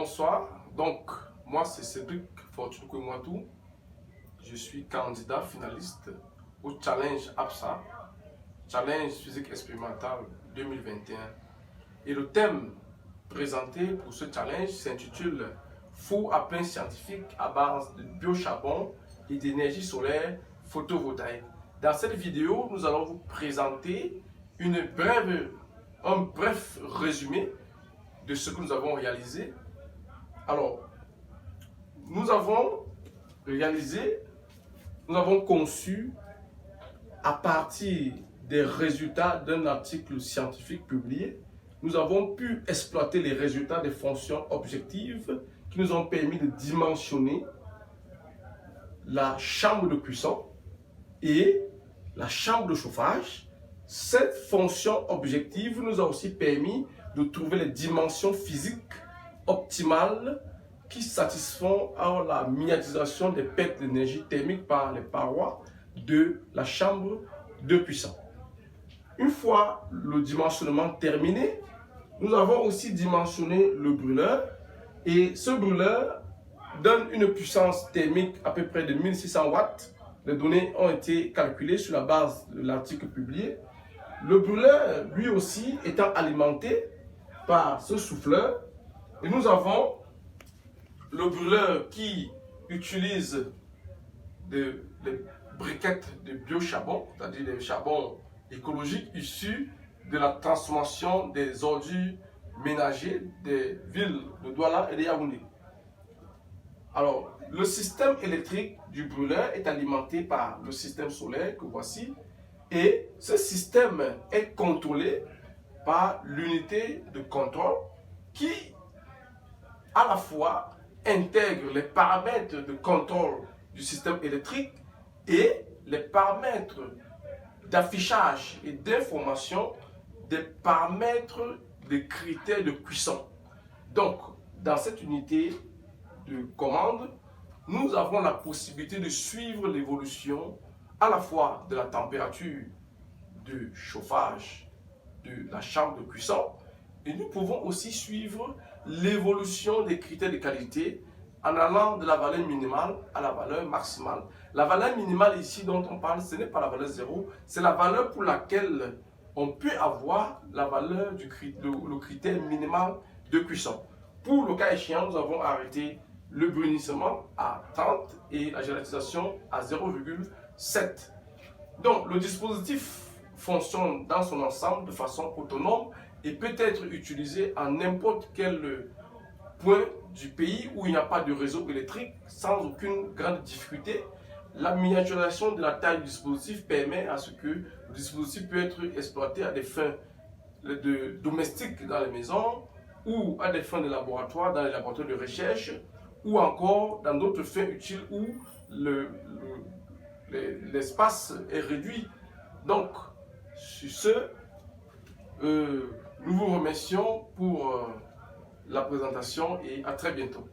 bonsoir. Donc, moi, c'est Cédric Fortune Kouemouatou. Je suis candidat finaliste au Challenge APSA, Challenge Physique Expérimentale 2021. Et le thème présenté pour ce challenge s'intitule Four à pain scientifique à base de biocharbon et d'énergie solaire photovoltaïque. Dans cette vidéo, nous allons vous présenter un bref résumé de ce que nous avons réalisé. Alors, nous avons conçu à partir des résultats d'un article scientifique publié. Nous avons pu exploiter les résultats des fonctions objectives qui nous ont permis de dimensionner la chambre de cuisson et la chambre de chauffage. Cette fonction objective nous a aussi permis de trouver les dimensions physiques optimales qui satisfont à la miniaturisation des pertes d'énergie thermique par les parois de la chambre de cuisson. Une fois le dimensionnement terminé, nous avons aussi dimensionné le brûleur et ce brûleur donne une puissance thermique à peu près de 1600 watts. Les données ont été calculées sur la base de l'article publié. Le brûleur, lui aussi, étant alimenté par ce souffleur. Et nous avons le brûleur qui utilise des briquettes de biocharbon, c'est-à-dire des charbons écologiques issus de la transformation des ordures ménagers des villes de Douala et de Yaoundé. Alors, le système électrique du brûleur est alimenté par le système solaire que voici, et ce système est contrôlé par l'unité de contrôle qui, à la fois, intègre les paramètres de contrôle du système électrique et les paramètres d'affichage et d'information des paramètres des critères de cuisson. Donc, dans cette unité de commande, nous avons la possibilité de suivre l'évolution à la fois de la température de chauffage de la chambre de cuisson et nous pouvons aussi suivre l'évolution des critères de qualité en allant de la valeur minimale à la valeur maximale. La valeur minimale ici dont on parle, ce n'est pas la valeur 0, c'est la valeur pour laquelle on peut avoir la valeur le critère minimal de cuisson. Pour le cas échéant, nous avons arrêté le brunissement à 30 et la gélatisation à 0,7. Donc le dispositif fonctionne dans son ensemble de façon autonome et peut être utilisé à n'importe quel point du pays où il n'y a pas de réseau électrique sans aucune grande difficulté. La miniaturisation de la taille du dispositif permet à ce que le dispositif peut être exploité à des fins domestiques dans les maisons ou à des fins de laboratoire dans les laboratoires de recherche ou encore dans d'autres fins utiles où l'espace est réduit. Donc, sur ce, nous vous remercions pour la présentation et à très bientôt.